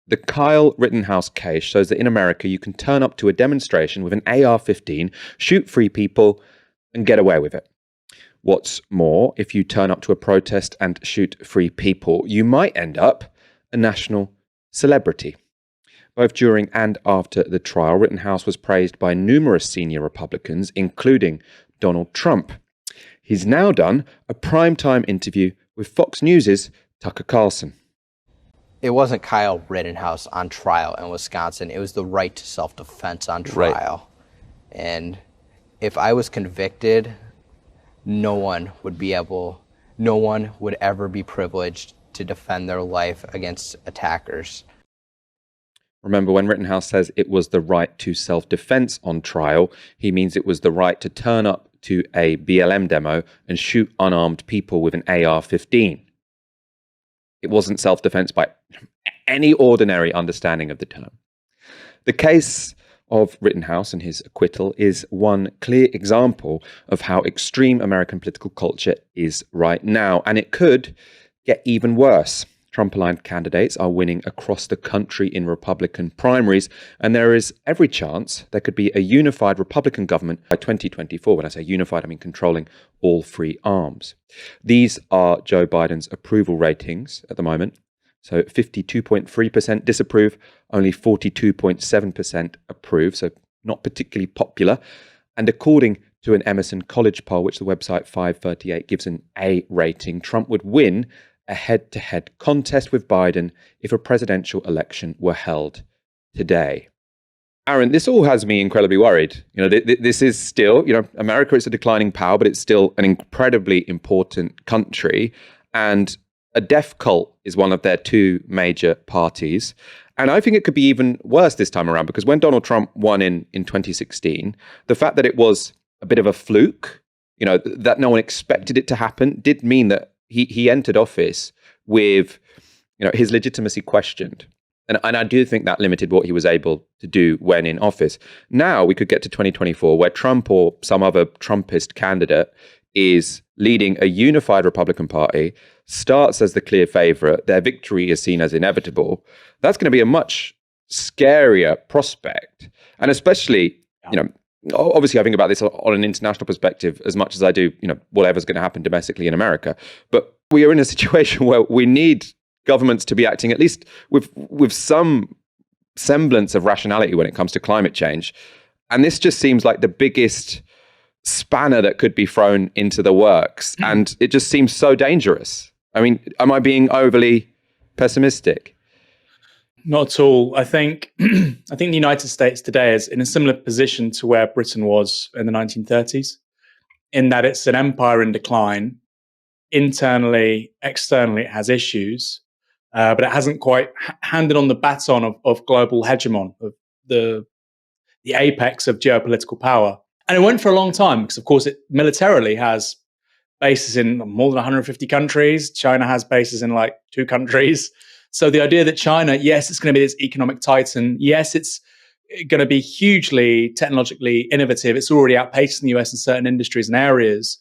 The Kyle Rittenhouse case shows that in America you can turn up to a demonstration with an AR-15, shoot three people, and get away with it. What's more, if you turn up to a protest and shoot three people, you might end up a national celebrity. Both during and after the trial, Rittenhouse was praised by numerous senior Republicans, including Donald Trump. He's now done a primetime interview with Fox News' Tucker Carlson. It wasn't Kyle Rittenhouse on trial in Wisconsin. It was the right to self-defense on trial. Right. And if I was convicted, no one would ever be privileged to defend their life against attackers. Remember, when Rittenhouse says it was the right to self-defense on trial, he means it was the right to turn up to a BLM demo and shoot unarmed people with an AR-15. It wasn't self-defense by any ordinary understanding of the term. The case of Rittenhouse and his acquittal is one clear example of how extreme American political culture is right now, and it could get even worse. Trump-aligned candidates are winning across the country in Republican primaries, and there is every chance there could be a unified Republican government by 2024. When I say unified, I mean controlling all three arms. These are Joe Biden's approval ratings at the moment. So 52.3% disapprove, only 42.7% approve, so not particularly popular. And according to an Emerson College poll, which the website 538 gives an A rating, Trump would win a head-to-head contest with Biden if a presidential election were held today. Aaron, this all has me incredibly worried. This is still, America is a declining power, but it's still an incredibly important country. And a death cult is one of their two major parties. And I think it could be even worse this time around, because when Donald Trump won in 2016, the fact that it was a bit of a fluke, that no one expected it to happen, did mean that he entered office with, his legitimacy questioned. And I do think that limited what he was able to do when in office. Now we could get to 2024 where Trump or some other Trumpist candidate is leading a unified Republican Party, starts as the clear favorite, their victory is seen as inevitable. That's going to be a much scarier prospect. And especially, obviously I think about this on an international perspective as much as I do, whatever's going to happen domestically in America. But we are in a situation where we need governments to be acting at least with some semblance of rationality when it comes to climate change. And this just seems like the biggest spanner that could be thrown into the works. And it just seems so dangerous. I mean, am I being overly pessimistic? Not at all. I think the United States today is in a similar position to where Britain was in the 1930s, in that it's an empire in decline. Internally, externally, it has issues, but it hasn't quite handed on the baton of global hegemon, of the apex of geopolitical power. And it went for a long time because, of course, it militarily has bases in more than 150 countries. China has bases in like 2 countries. So the idea that China, yes, it's going to be this economic titan. Yes, it's going to be hugely technologically innovative. It's already outpacing the US in certain industries and areas.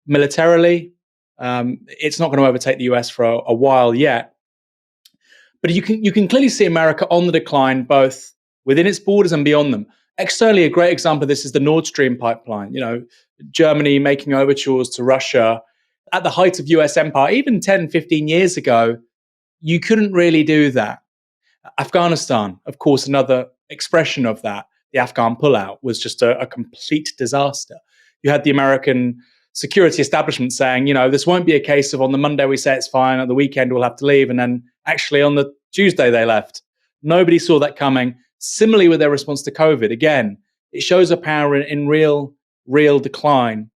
Militarily, it's not going to overtake the US for a while yet. But you can clearly see America on the decline, both within its borders and beyond them. Externally, a great example of this is the Nord Stream pipeline. Germany making overtures to Russia at the height of US empire, even 10, 15 years ago. You couldn't really do that. Afghanistan, of course, another expression of that. The Afghan pullout was just a complete disaster. You had the American security establishment saying, this won't be a case of on the Monday we say it's fine, on the weekend we'll have to leave, and then actually on the Tuesday they left. Nobody saw that coming. Similarly with their response to COVID, again, it shows a power in real decline.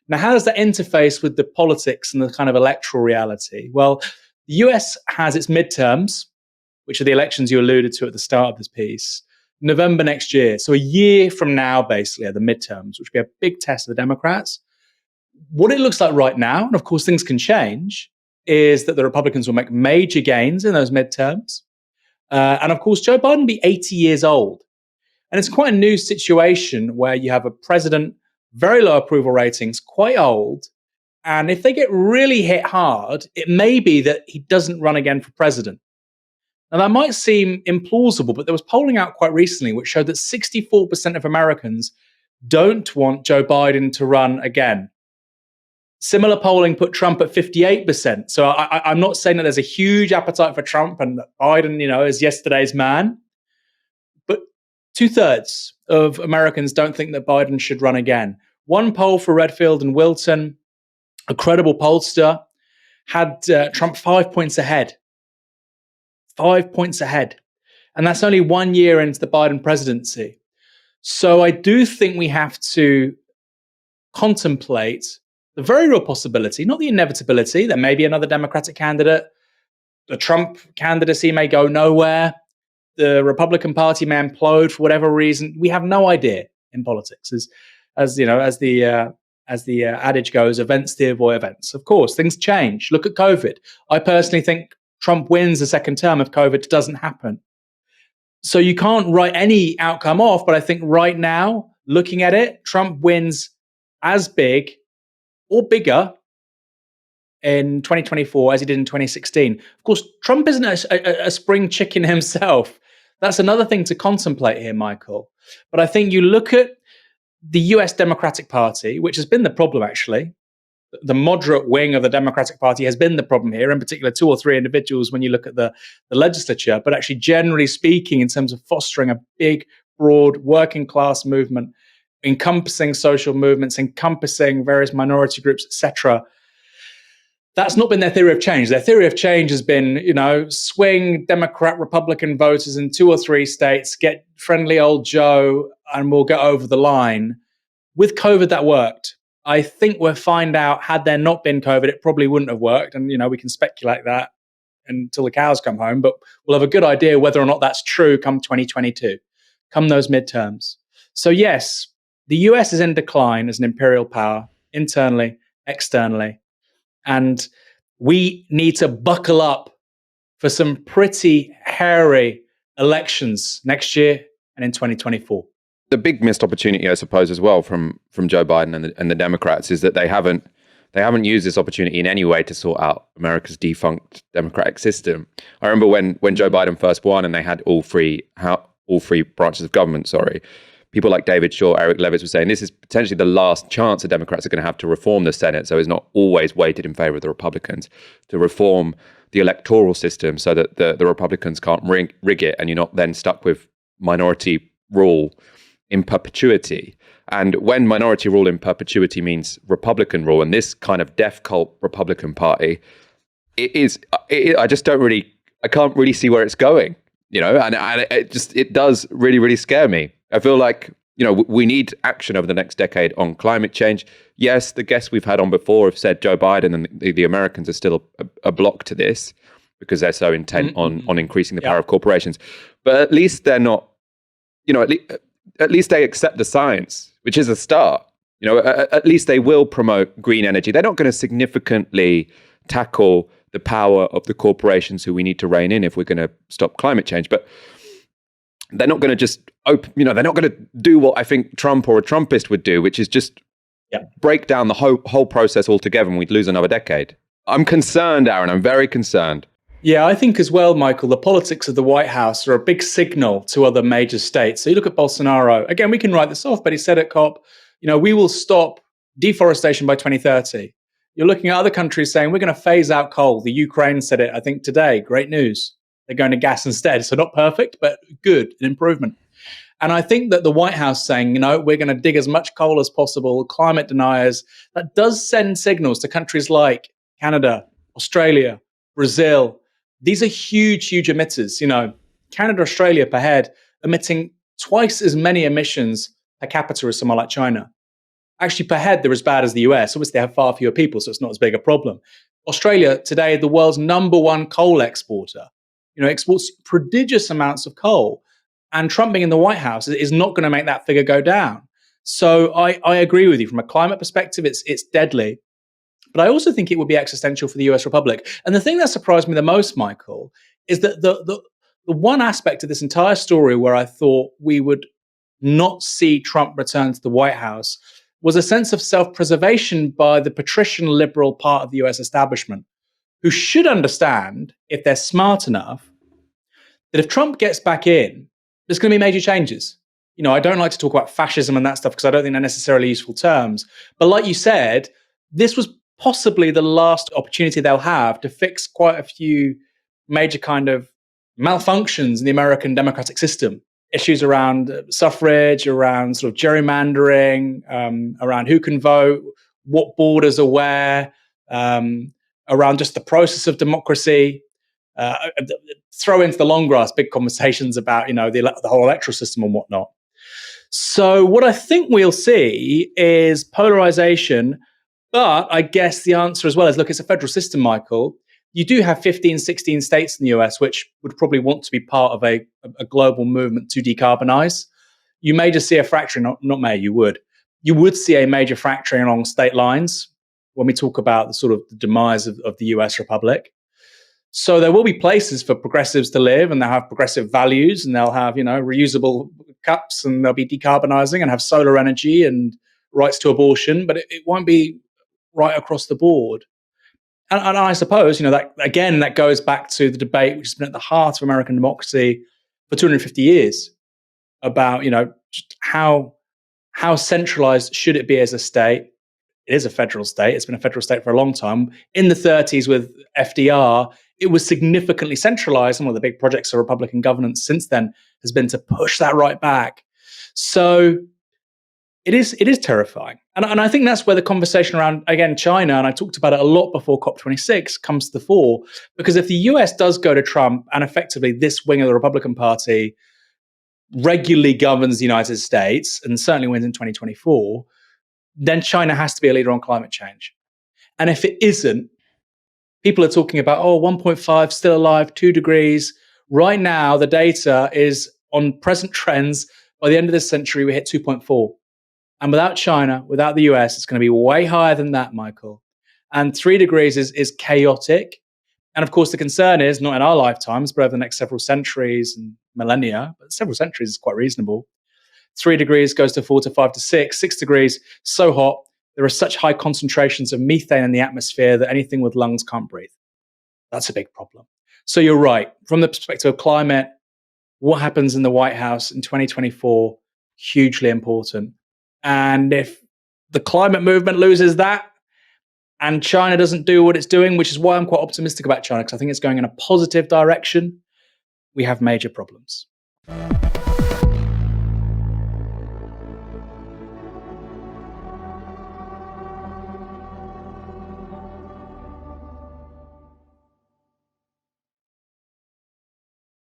Now, how does that interface with the politics and the kind of electoral reality? Well, the US has its midterms, which are the elections you alluded to at the start of this piece, November next year. So a year from now, basically, are the midterms, which will be a big test of the Democrats. What it looks like right now, and of course things can change, is that the Republicans will make major gains in those midterms. And of course, Joe Biden will be 80 years old. And it's quite a new situation where you have a president, very low approval ratings, quite old. And if they get really hit hard, it may be that he doesn't run again for president. Now, that might seem implausible, but there was polling out quite recently which showed that 64% of Americans don't want Joe Biden to run again. Similar polling put Trump at 58%. So I'm not saying that there's a huge appetite for Trump and that Biden, is yesterday's man. But 2/3 of Americans don't think that Biden should run again. One poll for Redfield and Wilton, a credible pollster, had Trump 5 points ahead. 5 points ahead. And that's only 1 year into the Biden presidency. So I do think we have to contemplate the very real possibility, not the inevitability, there may be another Democratic candidate. The Trump candidacy may go nowhere. The Republican Party may implode for whatever reason. We have no idea in politics. As the adage goes, events steer by events. Of course, things change. Look at COVID. I personally think Trump wins the second term if COVID doesn't happen. So you can't write any outcome off, but I think right now, looking at it, Trump wins as big or bigger in 2024 as he did in 2016. Of course, Trump isn't a spring chicken himself. That's another thing to contemplate here, Michael. But I think you look at the US Democratic Party, which has been the problem, actually. The moderate wing of the Democratic Party has been the problem here, in particular 2 or 3 individuals when you look at the legislature. But actually, generally speaking, in terms of fostering a big, broad, working class movement, encompassing social movements, encompassing various minority groups, etc., that's not been their theory of change. Their theory of change has been, swing Democrat, Republican voters in 2 or 3 states, get friendly old Joe, and we'll get over the line. With COVID, that worked. I think we'll find out, had there not been COVID, it probably wouldn't have worked. And, we can speculate that until the cows come home. But we'll have a good idea whether or not that's true come 2022, come those midterms. So, yes, the US is in decline as an imperial power, internally, externally. And we need to buckle up for some pretty hairy elections next year and in 2024. The big missed opportunity, I suppose, as well from Joe Biden and the Democrats is that they haven't used this opportunity in any way to sort out America's defunct democratic system. I remember when Joe Biden first won and they had all three branches of government. People like David Shaw, Eric Levitz were saying this is potentially the last chance the Democrats are going to have to reform the Senate, so it's not always weighted in favor of the Republicans, to reform the electoral system so that the Republicans can't rig it and you're not then stuck with minority rule in perpetuity. And when minority rule in perpetuity means Republican rule, and this kind of death cult Republican Party, I can't really see where it's going, and it does really, really scare me. I feel like, we need action over the next decade on climate change. Yes, the guests we've had on before have said Joe Biden and the Americans are still a block to this because they're so intent on increasing the power of corporations. But at least they're not, at least they accept the science, which is a start. At least they will promote green energy. They're not going to significantly tackle the power of the corporations who we need to rein in if we're going to stop climate change. But they're not going to just they're not going to do what I think Trump or a Trumpist would do, which is just break down the whole process altogether and we'd lose another decade. I'm concerned, Aaron. I'm very concerned. Yeah, I think as well, Michael, the politics of the White House are a big signal to other major states. So you look at Bolsonaro. Again, we can write this off, but he said at COP, we will stop deforestation by 2030. You're looking at other countries saying we're going to phase out coal. The Ukraine said it, I think, today. Great news. They're going to gas instead. So not perfect, but good, an improvement. And I think that the White House saying, we're going to dig as much coal as possible, climate deniers, that does send signals to countries like Canada, Australia, Brazil. These are huge, huge emitters. Canada, Australia per head, emitting twice as many emissions per capita as someone like China. Actually, per head, they're as bad as the US. Obviously, they have far fewer people, so it's not as big a problem. Australia, today, the world's #1 coal exporter. Exports prodigious amounts of coal. And Trump being in the White House is not going to make that figure go down. So I agree with you. From a climate perspective, it's deadly. But I also think it would be existential for the US Republic. And the thing that surprised me the most, Michael, is that the one aspect of this entire story where I thought we would not see Trump return to the White House was a sense of self-preservation by the patrician liberal part of the US establishment, who should understand, if they're smart enough, that if Trump gets back in, there's going to be major changes. I don't like to talk about fascism and that stuff because I don't think they're necessarily useful terms. But like you said, this was possibly the last opportunity they'll have to fix quite a few major kind of malfunctions in the American democratic system. Issues around suffrage, around sort of gerrymandering, around who can vote, what borders are where, around just the process of democracy. Throw into the long grass big conversations about the whole electoral system and whatnot. So what I think we'll see is polarization, but I guess the answer as well is, look, it's a federal system, Michael. You do have 15, 16 states in the US which would probably want to be part of a global movement to decarbonize. You may just see a fracturing, not may, you would. You would see a major fracturing along state lines when we talk about the sort of the demise of the US Republic. So there will be places for progressives to live, and they'll have progressive values, and they'll have, reusable cups, and they'll be decarbonizing and have solar energy and rights to abortion, but it won't be right across the board. And I suppose, that goes back to the debate which has been at the heart of American democracy for 250 years about, just how centralized should it be as a state. It is a federal state. It's been a federal state for a long time. In the 30s with FDR, it was significantly centralized. And one of the big projects of Republican governance since then has been to push that right back. So it is terrifying. And I think that's where the conversation around, again, China, and I talked about it a lot before COP26, comes to the fore. Because if the US does go to Trump, and effectively this wing of the Republican Party regularly governs the United States, and certainly wins in 2024, then China has to be a leader on climate change. And if it isn't, people are talking about, 1.5 still alive, 2 degrees. Right now, the data is on present trends. By the end of this century, we hit 2.4. And without China, without the US, it's going to be way higher than that, Michael. And 3 degrees is chaotic. And of course, the concern is not in our lifetimes, but over the next several centuries and millennia, but several centuries is quite reasonable. 3 degrees goes to 4 to 5 to 6. 6 degrees, so hot. There are such high concentrations of methane in the atmosphere that anything with lungs can't breathe. That's a big problem. So you're right. From the perspective of climate, what happens in the White House in 2024, hugely important. And if the climate movement loses that and China doesn't do what it's doing, which is why I'm quite optimistic about China, because I think it's going in a positive direction, we have major problems.